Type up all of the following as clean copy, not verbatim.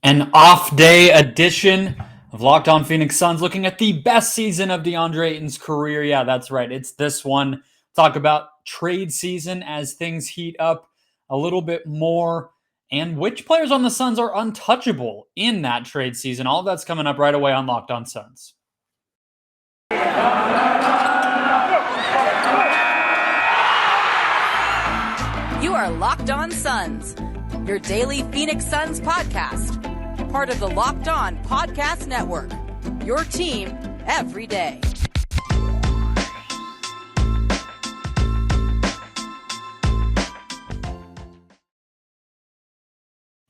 An off-day edition of Locked On Phoenix Suns, looking at the best season of Deandre Ayton's career. Yeah, that's right. It's this one. Talk about trade season as things heat up a little bit more, and which players on the Suns are untouchable in that trade season. All of that's coming up right away on Locked On Suns. You are Locked On Suns, your daily Phoenix Suns podcast. Part of the Locked On Podcast Network, your team every day.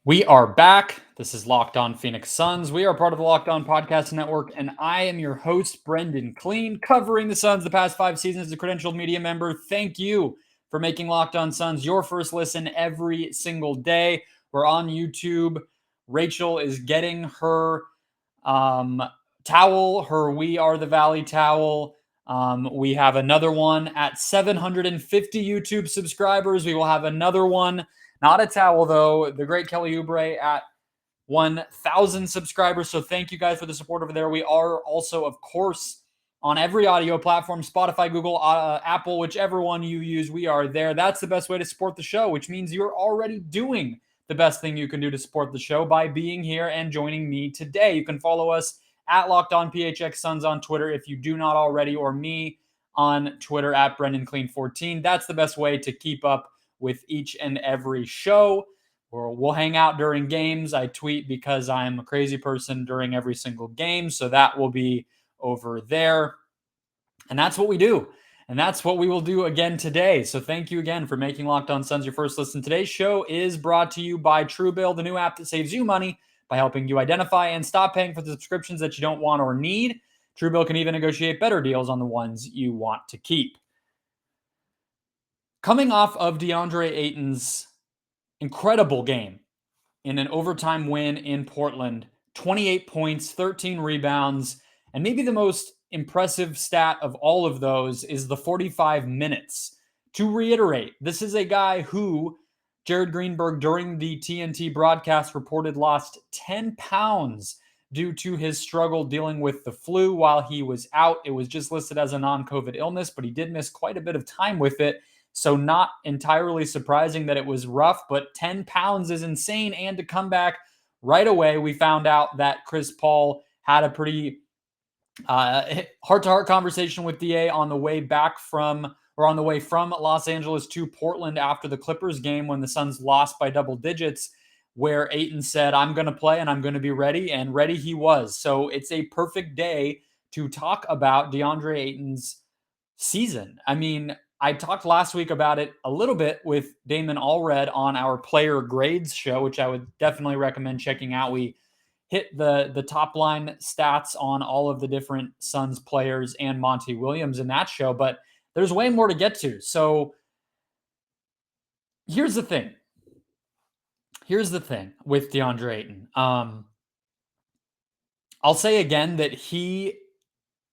We are back. This is Locked On Phoenix Suns. We are part of the Locked On Podcast Network, and I am your host, Brendon Kleen, covering the Suns the past 5 seasons as a credentialed media member. Thank you for making Locked On Suns your first listen every single day. We're on YouTube. Rachel is getting her towel, her We Are the Valley towel. We have another one at 750 YouTube subscribers. We will have another one, not a towel though, the great Kelly Oubre at 1,000 subscribers. So thank you guys for the support over there. We are also, of course, on every audio platform, Spotify, Google, Apple, whichever one you use, we are there. That's the best way to support the show, which means you're already doing the best thing you can do to support the show by being here and joining me today. You can follow us at Locked On PHX Suns on Twitter if you do not already, or me on Twitter at Brendon Kleen 14. That's the best way to keep up with each and every show. We'll hang out during games. I tweet because I'm a crazy person during every single game, so that will be over there. And that's what we do. And that's what we will do again today. So thank you again for making Locked On Suns your first listen. Today's show is brought to you by TrueBill, the new app that saves you money by helping you identify and stop paying for the subscriptions that you don't want or need. TrueBill can even negotiate better deals on the ones you want to keep. Coming off of Deandre Ayton's incredible game in an overtime win in Portland, 28 points, 13 rebounds, and maybe the most impressive stat of all of those is the 45 minutes. To reiterate, this is a guy who Jared Greenberg during the TNT broadcast reported lost 10 pounds due to his struggle dealing with the flu while he was out. It was just listed as a non-COVID illness, but he did miss quite a bit of time with it. So not entirely surprising that it was rough, but 10 pounds is insane. And to come back right away, we found out that Chris Paul had a pretty heart-to-heart conversation with DA on the way from Los Angeles to Portland after the Clippers game when the Suns lost by double digits, where Ayton said, I'm going to play and I'm going to be ready, and ready he was. So it's a perfect day to talk about Deandre Ayton's season. I mean, I talked last week about it a little bit with Damon Allred on our Player Grades show, which I would definitely recommend checking out. We hit the top line stats on all of the different Suns players and Monty Williams in that show, but there's way more to get to. So here's the thing. With Deandre Ayton. I'll say again that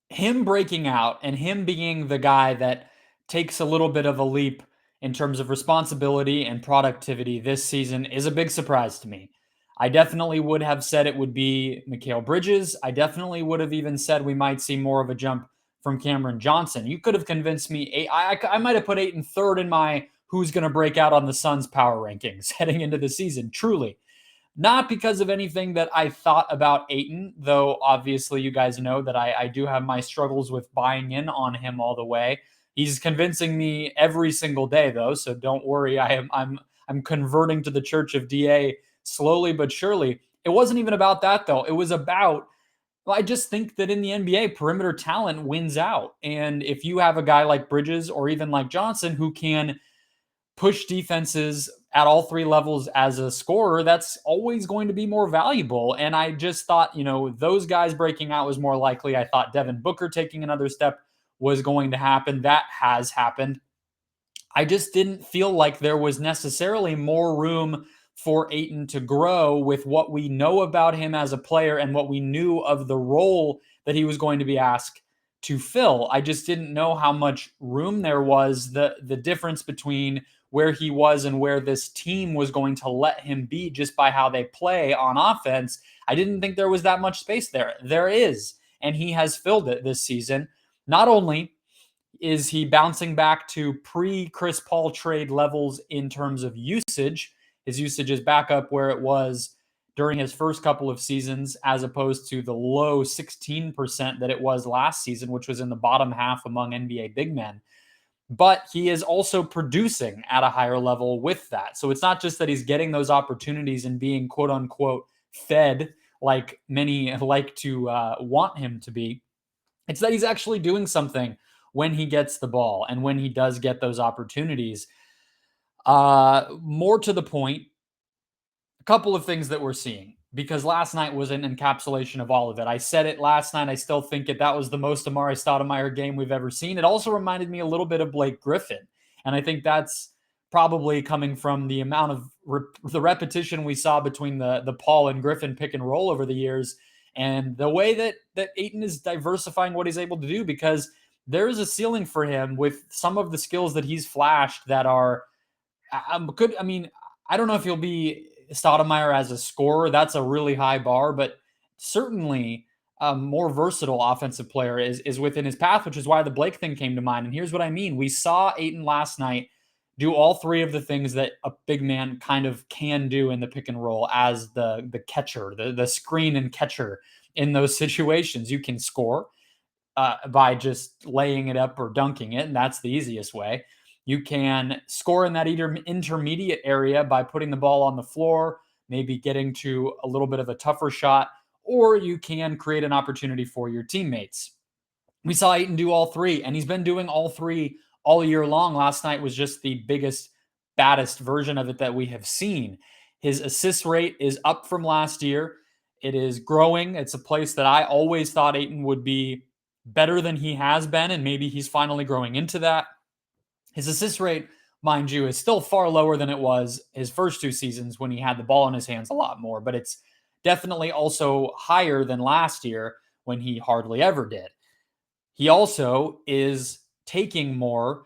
him breaking out and him being the guy that takes a little bit of a leap in terms of responsibility and productivity this season is a big surprise to me. I definitely would have said it would be Mikal Bridges. I definitely would have even said we might see more of a jump from Cameron Johnson. You could have convinced me. I might have put Ayton third in my who's going to break out on the Suns power rankings heading into the season, truly. Not because of anything that I thought about Ayton, though obviously you guys know that I do have my struggles with buying in on him all the way. He's convincing me every single day, though, so don't worry. I'm converting to the Church of DA slowly but surely. It wasn't even about that, though. It was about, well, I just think that in the NBA, perimeter talent wins out. And if you have a guy like Bridges or even like Johnson who can push defenses at all 3 levels as a scorer, that's always going to be more valuable. And I just thought, those guys breaking out was more likely. I thought Devin Booker taking another step was going to happen. That has happened. I just didn't feel like there was necessarily more room for Ayton to grow with what we know about him as a player and what we knew of the role that he was going to be asked to fill. I just didn't know how much room there was. The difference between where he was and where this team was going to let him be just by how they play on offense, I didn't think there was that much space there. There is, and he has filled it this season. Not only is he bouncing back to pre-Chris Paul trade levels in terms of usage, his usage is back up where it was during his first couple of seasons, as opposed to the low 16% that it was last season, which was in the bottom half among NBA big men. But he is also producing at a higher level with that. So it's not just that he's getting those opportunities and being quote unquote fed like many like to want him to be. It's that he's actually doing something when he gets the ball and when he does get those opportunities. More to the point, a couple of things that we're seeing, because last night was an encapsulation of all of it. I said it last night. I still think it. That was the most Amari Stoudemire game we've ever seen. It also reminded me a little bit of Blake Griffin. And I think that's probably coming from the amount of the repetition we saw between the Paul and Griffin pick and roll over the years, and the way that Ayton is diversifying what he's able to do, because there is a ceiling for him with some of the skills that he's flashed that are good. I mean, I don't know if he'll be Stoudemire as a scorer. That's a really high bar, but certainly a more versatile offensive player is within his path, which is why the Blake thing came to mind. And here's what I mean. We saw Ayton last night do all three of the things that a big man kind of can do in the pick and roll as the catcher, the screen and catcher in those situations. You can score by just laying it up or dunking it, and that's the easiest way. You can score in that intermediate area by putting the ball on the floor, maybe getting to a little bit of a tougher shot, or you can create an opportunity for your teammates. We saw Ayton do all three, and he's been doing all three all year long. Last night was just the biggest, baddest version of it that we have seen. His assist rate is up from last year. It is growing. It's a place that I always thought Ayton would be better than he has been, and maybe he's finally growing into that. His assist rate, mind you, is still far lower than it was his first two seasons when he had the ball in his hands a lot more, but it's definitely also higher than last year when he hardly ever did. He also is taking more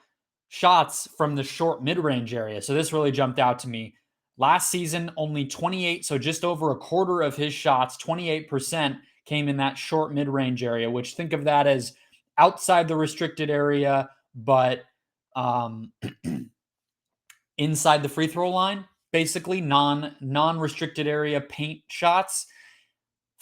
shots from the short mid-range area. So this really jumped out to me. Last season, only 28, so just over a quarter of his shots, 28%, came in that short mid-range area, which think of that as outside the restricted area, but inside the free throw line, basically non-restricted area paint shots.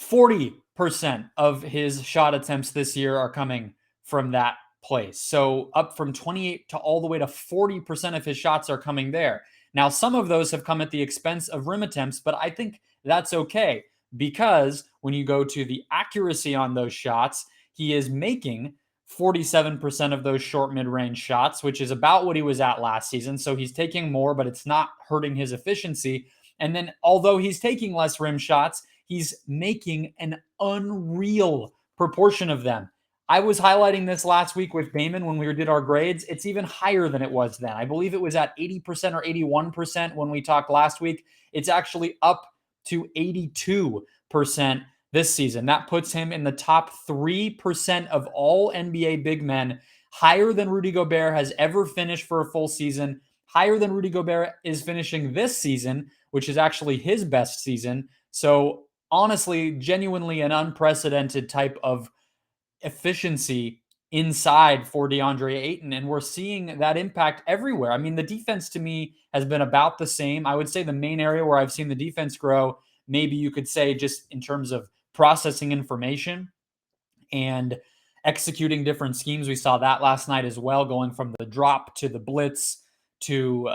40% of his shot attempts this year are coming from that place. So up from 28 to all the way to 40% of his shots are coming there. Now, some of those have come at the expense of rim attempts, but I think that's okay, because when you go to the accuracy on those shots, he is making 47% of those short mid-range shots, which is about what he was at last season. So he's taking more, but it's not hurting his efficiency. And then although he's taking less rim shots, he's making an unreal proportion of them. I was highlighting this last week with Damon when we did our grades. It's even higher than it was then. I believe it was at 80% or 81% when we talked last week. It's actually up to 82% this season. That puts him in the top 3% of all NBA big men, higher than Rudy Gobert has ever finished for a full season, higher than Rudy Gobert is finishing this season, which is actually his best season. So honestly, genuinely an unprecedented type of efficiency inside for Deandre Ayton, and we're seeing that impact everywhere. I mean, the defense to me has been about the same. I would say the main area where I've seen the defense grow, maybe you could say just in terms of processing information and executing different schemes. We saw that last night as well, going from the drop to the blitz to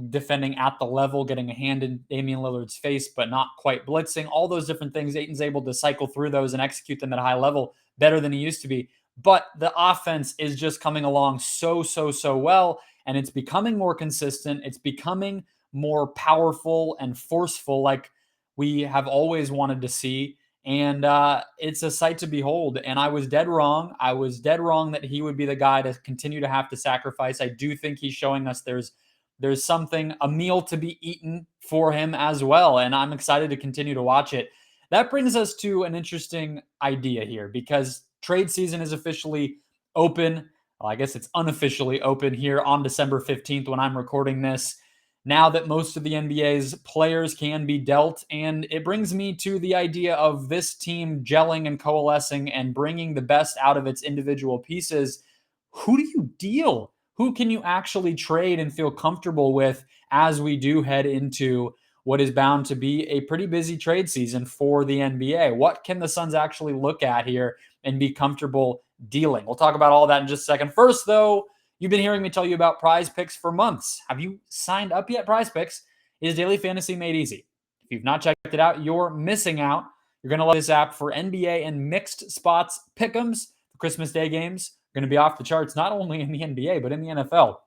defending at the level, getting a hand in Damian Lillard's face, but not quite blitzing. All those different things, Ayton's able to cycle through those and execute them at a high level better than he used to be. But the offense is just coming along so well, and it's becoming more consistent. It's becoming more powerful and forceful, like we have always wanted to see. And it's a sight to behold. And I was dead wrong. I was dead wrong that he would be the guy to continue to have to sacrifice. I do think he's showing us there's something, a meal to be eaten for him as well. And I'm excited to continue to watch it. That brings us to an interesting idea here, because trade season is officially open. well, I guess it's unofficially open here on December 15th when I'm recording this, now that most of the NBA's players can be dealt. And it brings me to the idea of this team gelling and coalescing and bringing the best out of its individual pieces. Who do you deal? Who can you actually trade and feel comfortable with as we do head into what is bound to be a pretty busy trade season for the NBA? What can the Suns actually look at here and be comfortable dealing? We'll talk about all that in just a second. First, though, you've been hearing me tell you about PrizePicks for months. Have you signed up yet? PrizePicks is daily fantasy made easy. If you've not checked it out, you're missing out. You're going to love this app for NBA and mixed spots pick'ems. The Christmas Day games are going to be off the charts, not only in the NBA, but in the NFL.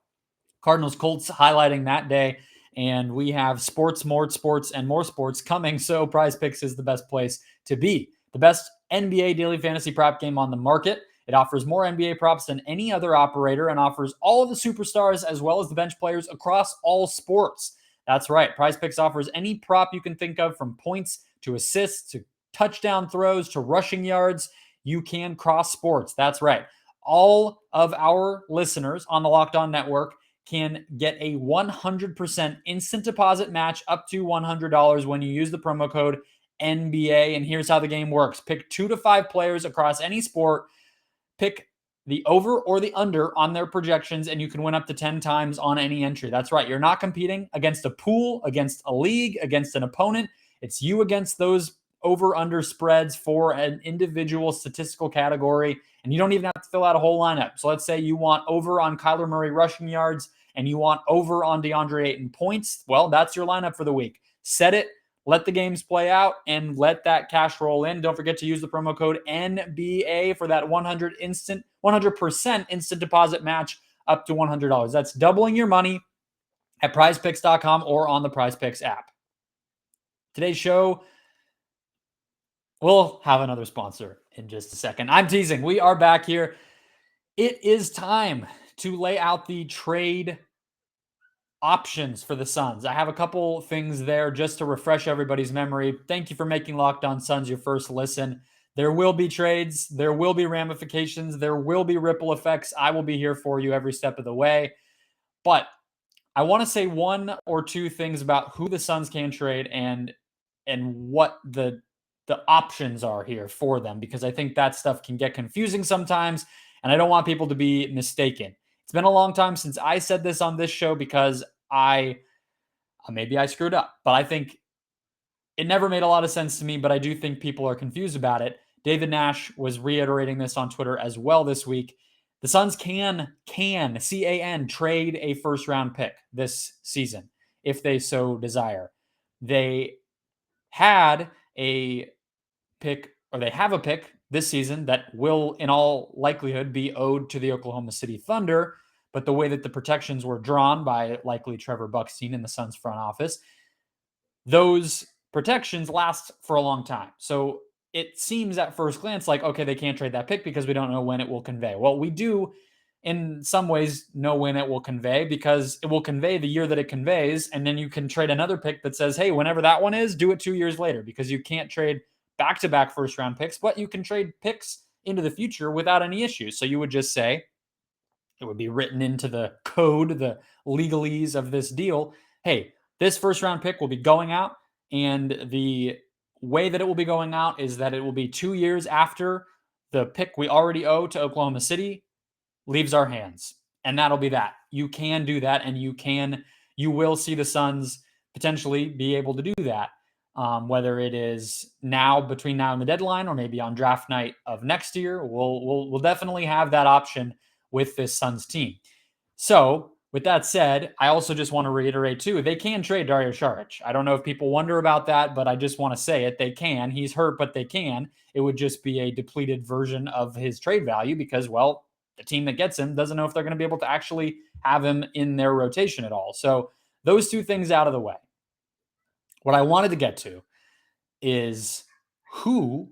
Cardinals Colts highlighting that day. And we have sports, more sports, and more sports coming. So PrizePicks is the best place to be. The best NBA daily fantasy prop game on the market. It offers more NBA props than any other operator and offers all of the superstars as well as the bench players across all sports. That's right. PrizePicks offers any prop you can think of, from points to assists to touchdown throws to rushing yards. You can cross sports. That's right. All of our listeners on the Locked On Network can get a 100% instant deposit match up to $100 when you use the promo code NBA. And here's how the game works. Pick 2 to 5 players across any sport. Pick the over or the under on their projections, and you can win up to 10 times on any entry. That's right. You're not competing against a pool, against a league, against an opponent. It's you against those over-under spreads for an individual statistical category, and you don't even have to fill out a whole lineup. So let's say you want over on Kyler Murray rushing yards and you want over on Deandre Ayton points. Well, that's your lineup for the week. Set it, let the games play out, and let that cash roll in. Don't forget to use the promo code NBA for that 100% instant deposit match up to $100. That's doubling your money at PrizePicks.com or on the PrizePicks app. Today's show, we'll have another sponsor in just a second. I'm teasing. We are back here. It is time to lay out the trade options for the Suns. I have a couple things there just to refresh everybody's memory. Thank you for making Locked On Suns your first listen. There will be trades. There will be ramifications. There will be ripple effects. I will be here for you every step of the way. But I want to say one or two things about who the Suns can trade and what the options are here for them, because I think that stuff can get confusing sometimes, and I don't want people to be mistaken. It's been a long time since I said this on this show because maybe I screwed up, but I think it never made a lot of sense to me, but I do think people are confused about it. David Nash was reiterating this on Twitter as well this week. The Suns can C-A-N, trade a first-round pick this season if they so desire. They had a pick, or they have a pick this season that will, in all likelihood, be owed to the Oklahoma City Thunder. But the way that the protections were drawn by likely Trevor Buckstein in the Suns front office, those protections last for a long time. So it seems at first glance like, okay, they can't trade that pick because we don't know when it will convey. Well, we do in some ways know when it will convey, because it will convey the year that it conveys. And then you can trade another pick that says, hey, whenever that one is, do it 2 years later, because you can't trade back-to-back first-round picks, but you can trade picks into the future without any issues. So you would just say, it would be written into the code, the legalese of this deal, hey, this first-round pick will be going out, and the way that it will be going out is that it will be 2 years after the pick we already owe to Oklahoma City leaves our hands. And that'll be that. You can do that, and you will see the Suns potentially be able to do that. Whether it is now, between now and the deadline, or maybe on draft night of next year, we'll definitely have that option with this Suns team. So with that said, I also just want to reiterate too, they can trade Dario Saric. I don't know if people wonder about that, but I just want to say it. They can. He's hurt, but they can. It would just be a depleted version of his trade value because, well, the team that gets him doesn't know if they're going to be able to actually have him in their rotation at all. So those two things out of the way. What I wanted to get to is, who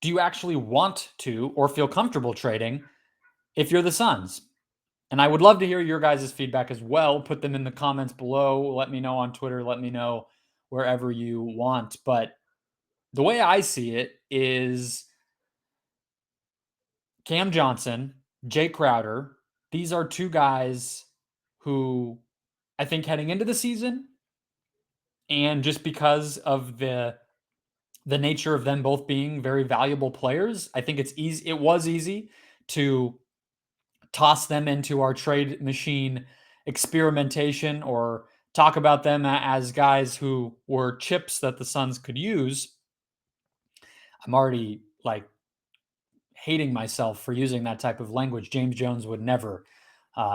do you actually want to or feel comfortable trading if you're the Suns? And I would love to hear your guys' feedback as well. Put them in the comments below. Let me know on Twitter. Let me know wherever you want. But the way I see it is Cam Johnson, Jay Crowder, these are two guys who I think heading into the season, and just because of the nature of them both being very valuable players, I think it was easy to toss them into our trade machine experimentation or talk about them as guys who were chips that the Suns could use. I'm already like hating myself for using that type of language. James Jones would never,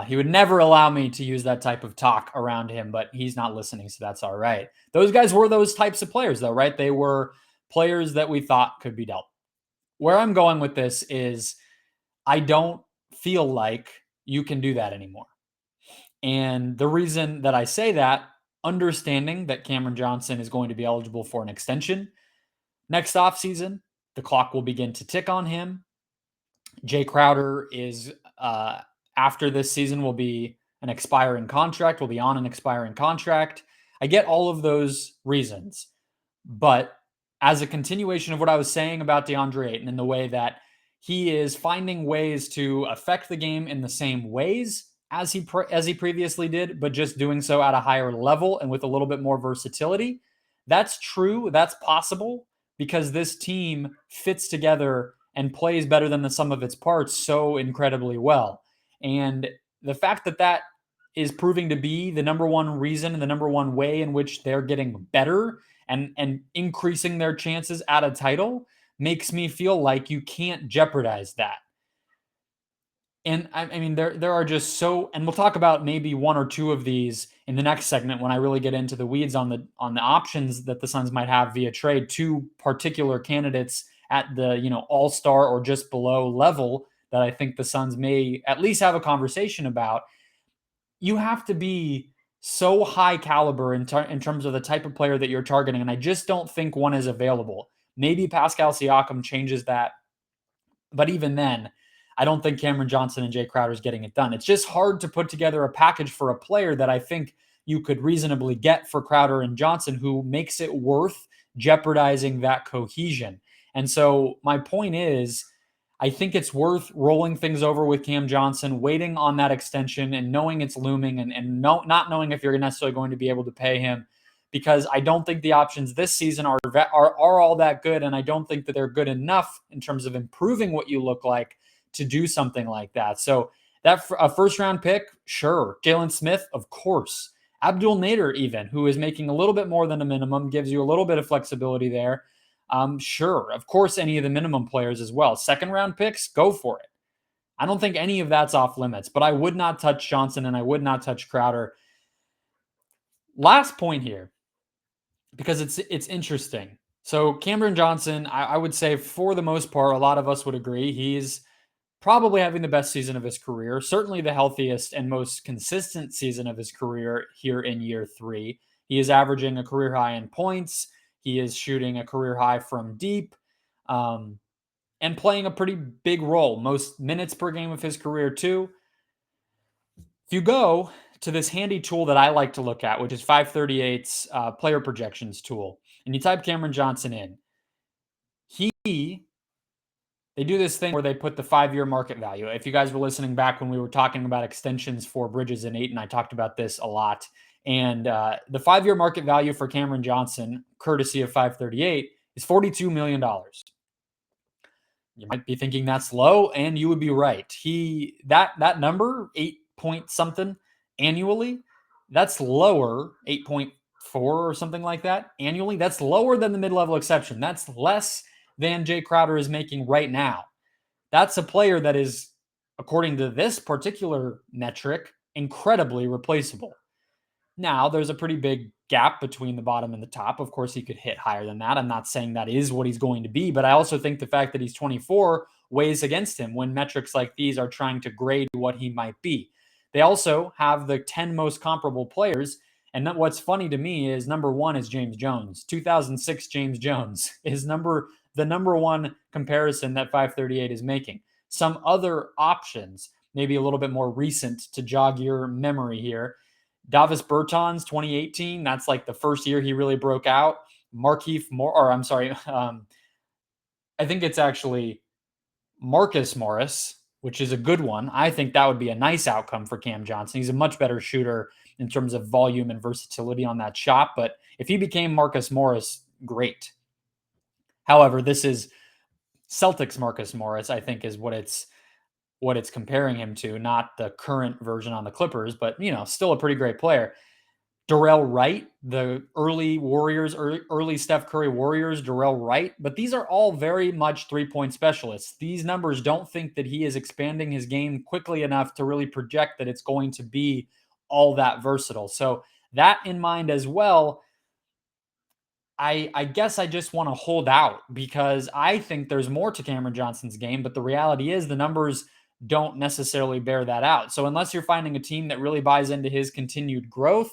he would never allow me to use that type of talk around him, but he's not listening, so that's all right. Those guys were those types of players, though, right? They were players that we thought could be dealt. Where I'm going with this is I don't feel like you can do that anymore. And the reason that I say that, understanding that Cameron Johnson is going to be eligible for an extension next offseason, the clock will begin to tick on him. Jay Crowder is, after this season, will be an expiring contract, will be on an expiring contract. I get all of those reasons. But as a continuation of what I was saying about Deandre Ayton and the way that he is finding ways to affect the game in the same ways as he previously did, but just doing so at a higher level and with a little bit more versatility. That's true. That's possible because this team fits together and plays better than the sum of its parts so incredibly well. And the fact that that is proving to be the number one reason and the number one way in which they're getting better and increasing their chances at a title makes me feel like you can't jeopardize that. And I mean, there are just so, and we'll talk about maybe one or two of these in the next segment when I really get into the weeds on the options that the Suns might have via trade. Two particular candidates at the all-star or just below level that I think the Suns may at least have a conversation about. You have to be so high caliber in terms of the type of player that you're targeting, and I just don't think one is available. Maybe Pascal Siakam changes that, but even then, I don't think Cameron Johnson and Jay Crowder is getting it done. It's just hard to put together a package for a player that I think you could reasonably get for Crowder and Johnson who makes it worth jeopardizing that cohesion. And so my point is, I think it's worth rolling things over with Cam Johnson, waiting on that extension and knowing it's looming and not knowing if you're necessarily going to be able to pay him, because I don't think the options this season are all that good, and I don't think that they're good enough in terms of improving what you look like to do something like that. So that a first-round pick, sure. Jalen Smith, of course. Abdul Nader even, who is making a little bit more than a minimum, gives you a little bit of flexibility there. Sure. Of course, any of the minimum players as well. Second-round picks, go for it. I don't think any of that's off limits, but I would not touch Johnson and I would not touch Crowder. Last point here, because it's interesting. So Cameron Johnson, I would say for the most part, a lot of us would agree he's probably having the best season of his career, certainly the healthiest and most consistent season of his career here in year 3. He is averaging a career high in points. He is shooting a career high from deep, and playing a pretty big role, most minutes per game of his career too. If you go to this handy tool that I like to look at, which is 538's player projections tool, and you type Cameron Johnson in, they do this thing where they put the 5-year market value. If you guys were listening back when we were talking about extensions for Bridges and Ayton, I talked about this a lot. And the 5-year market value for Cameron Johnson, courtesy of 538, is $42 million. You might be thinking that's low, and you would be right. That number, 8 point something annually, that's lower, 8.4 or something like that annually. That's lower than the mid-level exception. That's less than Jay Crowder is making right now. That's a player that is, according to this particular metric, incredibly replaceable. Now, there's a pretty big gap between the bottom and the top. Of course, he could hit higher than that. I'm not saying that is what he's going to be, but I also think the fact that he's 24 weighs against him when metrics like these are trying to grade what he might be. They also have the 10 most comparable players. And what's funny to me is number 1 is James Jones. 2006 James Jones is the number 1 comparison that 538 is making. Some other options, maybe a little bit more recent to jog your memory here. Davis Bertans, 2018. That's like the first year he really broke out. I think it's actually Marcus Morris. which is a good one. I think that would be a nice outcome for Cam Johnson. He's a much better shooter in terms of volume and versatility on that shot. But if he became Marcus Morris, great. However, this is Celtics Marcus Morris, I think, is what it's comparing him to, not the current version on the Clippers, but still a pretty great player. Darrell Wright, the early Warriors, early Steph Curry Warriors, Darrell Wright, but these are all very much three-point specialists. These numbers don't think that he is expanding his game quickly enough to really project that it's going to be all that versatile. So that in mind as well, I guess I just want to hold out because I think there's more to Cameron Johnson's game, but the reality is the numbers don't necessarily bear that out. So unless you're finding a team that really buys into his continued growth,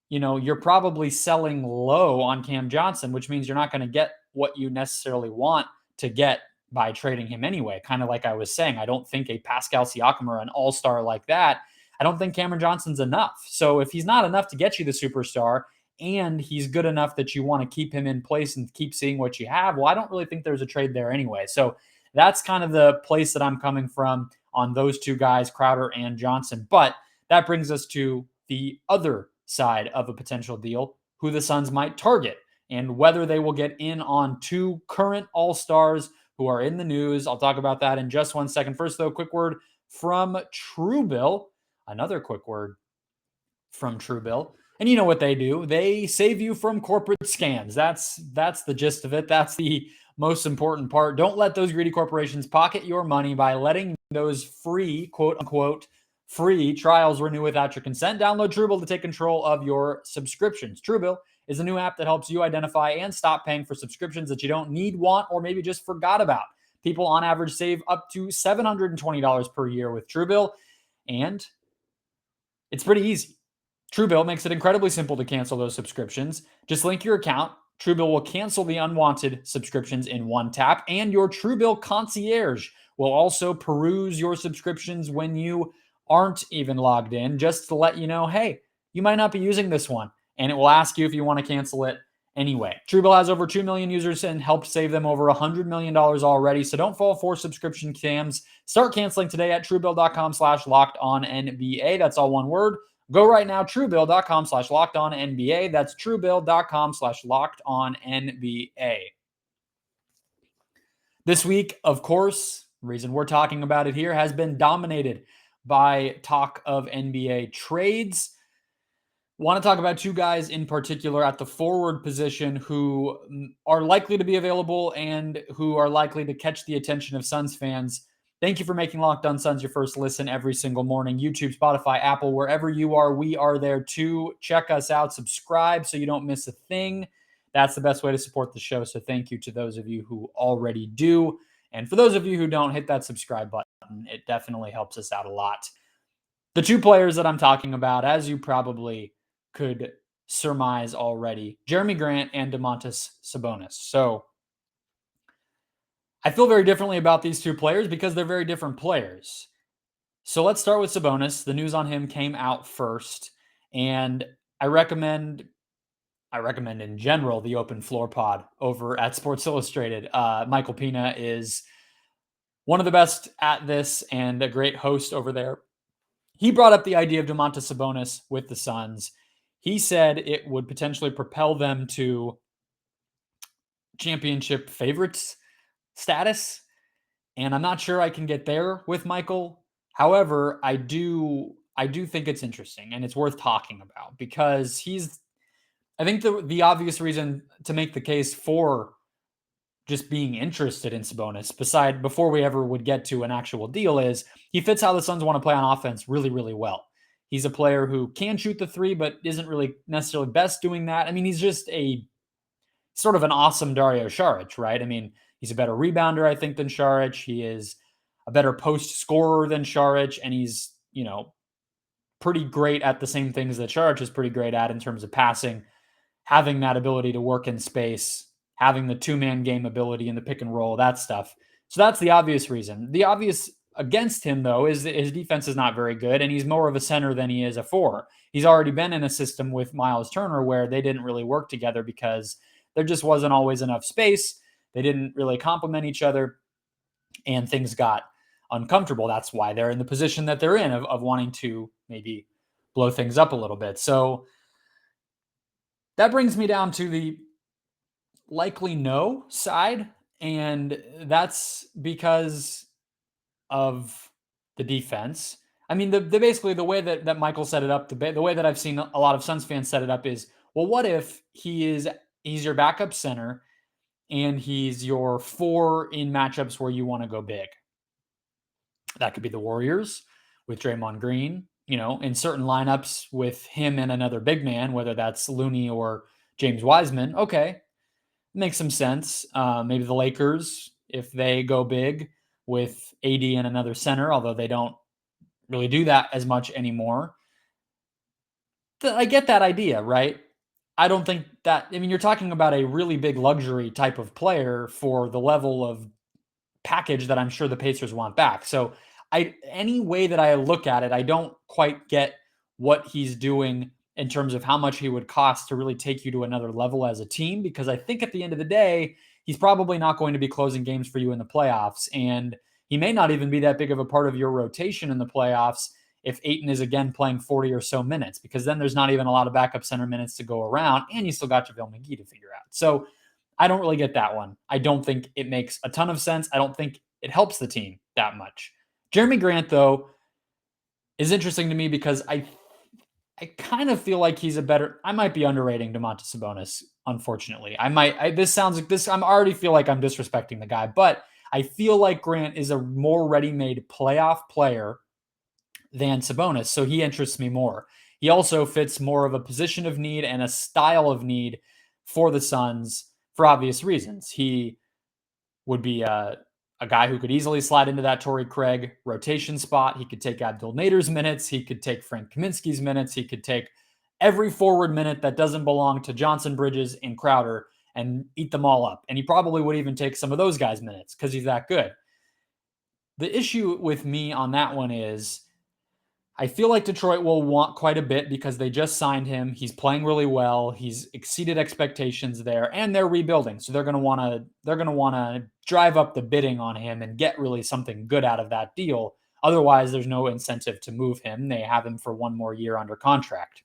you're probably selling low on Cam Johnson, which means you're not going to get what you necessarily want to get by trading him anyway. Kind of like I was saying, I don't think a Pascal Siakam or an all-star like that, I don't think Cameron Johnson's enough. So if he's not enough to get you the superstar and he's good enough that you want to keep him in place and keep seeing what you have, well, I don't really think there's a trade there anyway. So that's kind of the place that I'm coming from on those two guys, Crowder and Johnson. But that brings us to the other side of a potential deal, who the Suns might target and whether they will get in on two current all-stars who are in the news. I'll talk about that in just 1 second. First, though, quick word from TrueBill. Another quick word from TrueBill. And you know what they do. They save you from corporate scams. That's the gist of it. That's the most important part. Don't let those greedy corporations pocket your money by letting those free, quote unquote, free trials renew without your consent. Download TrueBill to take control of your subscriptions. TrueBill is a new app that helps you identify and stop paying for subscriptions that you don't need, want, or maybe just forgot about. People on average save up to $720 per year with TrueBill, and it's pretty easy. TrueBill makes it incredibly simple to cancel those subscriptions. Just link your account. TrueBill will cancel the unwanted subscriptions in one tap, and your TrueBill concierge will also peruse your subscriptions when you aren't even logged in, just to let you know, hey, you might not be using this one, and it will ask you if you want to cancel it anyway. TrueBill has over 2 million users and helped save them over $100 million already, so don't fall for subscription scams. Start canceling today at TrueBill.com/LockedOnNBA. That's all one word. Go right now, TrueBill.com/LockedOnNBA. That's TrueBill.com/LockedOnNBA. This week, of course, the reason we're talking about it here has been dominated by talk of NBA trades. Want to talk about two guys in particular at the forward position who are likely to be available and who are likely to catch the attention of Suns fans. Thank you for making Locked On Suns your first listen every single morning. YouTube, Spotify, Apple, wherever you are, we are there too. Check us out. Subscribe so you don't miss a thing. That's the best way to support the show. So thank you to those of you who already do. And for those of you who don't, hit that subscribe button. It definitely helps us out a lot. The two players that I'm talking about, as you probably could surmise already, Jerami Grant and Domantas Sabonis. So I feel very differently about these two players because they're very different players. So let's start with Sabonis. The news on him came out first, and I recommend in general the Open Floor Pod over at Sports Illustrated. Michael Pina is one of the best at this and a great host over there. He brought up the idea of Domantas Sabonis with the Suns. He said it would potentially propel them to championship favorites status. And I'm not sure I can get there with Michael. However, I do think it's interesting and it's worth talking about because I think the obvious reason to make the case for just being interested in Sabonis, before we ever would get to an actual deal, is he fits how the Suns want to play on offense really, really well. He's a player who can shoot the three, but isn't really necessarily best doing that. I mean, he's just a sort of an awesome Dario Saric, right? I mean, he's a better rebounder, I think, than Saric. He is a better post scorer than Saric, and he's, pretty great at the same things that Saric is pretty great at in terms of passing, having that ability to work in space, having the two-man game ability in the pick and roll, that stuff. So that's the obvious reason. The obvious against him, though, is that his defense is not very good, and he's more of a center than he is a four. He's already been in a system with Miles Turner where they didn't really work together because there just wasn't always enough space. They didn't really complement each other, and things got uncomfortable. That's why they're in the position that they're in of wanting to maybe blow things up a little bit. So that brings me down to the likely no side. And that's because of the defense. I mean, the basically the way that Michael set it up, the way that I've seen a lot of Suns fans set it up is, well, what if he's your backup center and he's your 4 in matchups where you want to go big? That could be the Warriors with Draymond Green, in certain lineups with him and another big man, whether that's Looney or James Wiseman. Okay, makes some sense. Maybe the Lakers, if they go big with AD and another center, although they don't really do that as much anymore. I get that idea, right? I don't think that, I mean, you're talking about a really big luxury type of player for the level of package that I'm sure the Pacers want back. So any way that I look at it, I don't quite get what he's doing in terms of how much he would cost to really take you to another level as a team, because I think at the end of the day, he's probably not going to be closing games for you in the playoffs. And he may not even be that big of a part of your rotation in the playoffs if Ayton is again playing 40 or so minutes, because then there's not even a lot of backup center minutes to go around, and you still got JaVale McGee to figure out. So I don't really get that one. I don't think it makes a ton of sense. I don't think it helps the team that much. Jerami Grant, though, is interesting to me because I kind of feel like I might be underrating Domantas Sabonis, unfortunately. I'm already feel like I'm disrespecting the guy, but I feel like Grant is a more ready-made playoff player than Sabonis, so he interests me more. He also fits more of a position of need and a style of need for the Suns for obvious reasons. He would be a guy who could easily slide into that Torrey Craig rotation spot. He could take Abdul Nader's minutes. He could take Frank Kaminsky's minutes. He could take every forward minute that doesn't belong to Johnson, Bridges, and Crowder and eat them all up. And he probably would even take some of those guys' minutes because he's that good. The issue with me on that one is I feel like Detroit will want quite a bit because they just signed him. He's playing really well. He's exceeded expectations there, and they're rebuilding. So they're going to want to drive up the bidding on him and get really something good out of that deal. Otherwise, there's no incentive to move him. They have him for one more year under contract.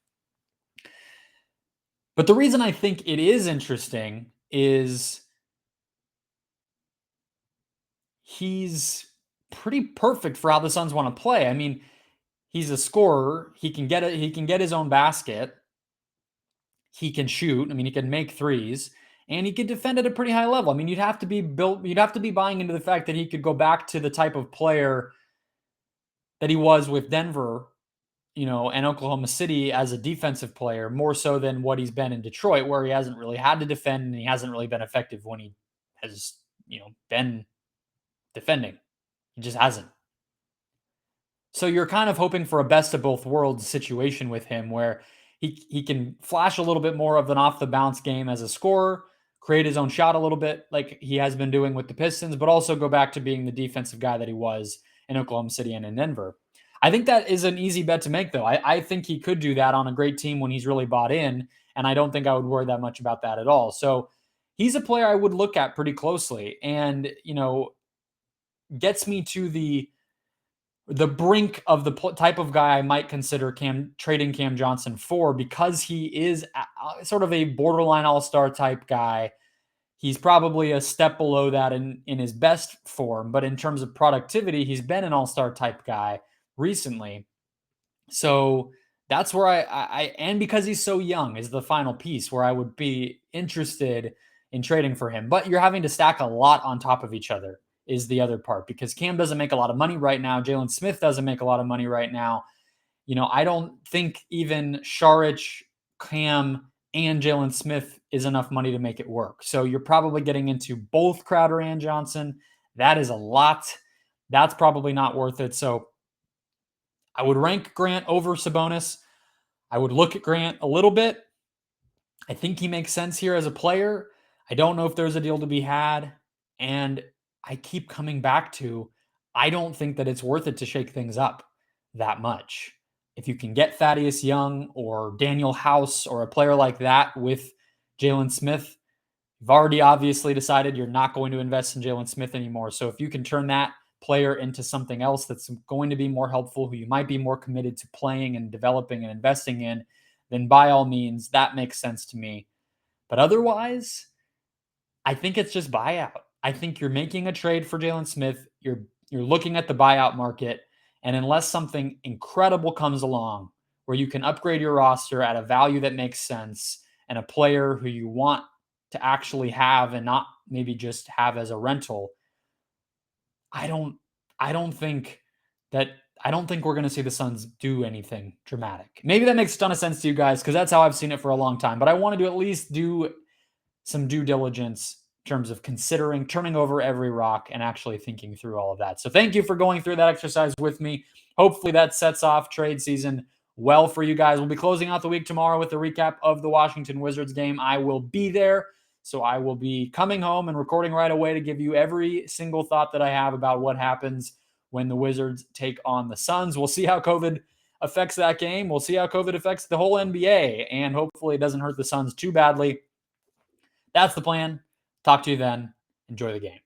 But the reason I think it is interesting is he's pretty perfect for how the Suns want to play. I mean, he's a scorer. He can get his own basket. He can shoot. I mean, he can make threes, and he can defend at a pretty high level. I mean, you'd have to be buying into the fact that he could go back to the type of player that he was with Denver, and Oklahoma City as a defensive player, more so than what he's been in Detroit, where he hasn't really had to defend and he hasn't really been effective when he has, been defending. He just hasn't. So you're kind of hoping for a best of both worlds situation with him where he can flash a little bit more of an off the bounce game as a scorer, create his own shot a little bit like he has been doing with the Pistons, but also go back to being the defensive guy that he was in Oklahoma City and in Denver. I think that is an easy bet to make, though. I think he could do that on a great team when he's really bought in, and I don't think I would worry that much about that at all. So he's a player I would look at pretty closely and, gets me to the brink of the type of guy I might consider trading Cam Johnson for, because he is sort of a borderline all-star type guy. He's probably a step below that in his best form, but in terms of productivity, he's been an all-star type guy recently. So that's where I and because he's so young is the final piece where I would be interested in trading for him. But you're having to stack a lot on top of each other is the other part, because Cam doesn't make a lot of money right now. Jalen Smith doesn't make a lot of money right now. I don't think even Saric, Cam, and Jalen Smith is enough money to make it work. So you're probably getting into both Crowder and Johnson. That is a lot. That's probably not worth it. So I would rank Grant over Sabonis. I would look at Grant a little bit. I think he makes sense here as a player. I don't know if there's a deal to be had. And I keep coming back to, I don't think that it's worth it to shake things up that much. If you can get Thaddeus Young or Daniel House or a player like that with Jalen Smith, you've already obviously decided you're not going to invest in Jalen Smith anymore. So if you can turn that player into something else that's going to be more helpful, who you might be more committed to playing and developing and investing in, then by all means, that makes sense to me. But otherwise, I think it's just buyout. I think you're making a trade for Jalen Smith. You're looking at the buyout market, and unless something incredible comes along where you can upgrade your roster at a value that makes sense and a player who you want to actually have and not maybe just have as a rental, I don't think we're going to see the Suns do anything dramatic. Maybe that makes a ton of sense to you guys because that's how I've seen it for a long time. But I wanted to at least do some due diligence in terms of considering turning over every rock and actually thinking through all of that. So thank you for going through that exercise with me. Hopefully that sets off trade season well for you guys. We'll be closing out the week tomorrow with a recap of the Washington Wizards game. I will be there. So I will be coming home and recording right away to give you every single thought that I have about what happens when the Wizards take on the Suns. We'll see how COVID affects that game. We'll see how COVID affects the whole NBA, and hopefully it doesn't hurt the Suns too badly. That's the plan. Talk to you then. Enjoy the game.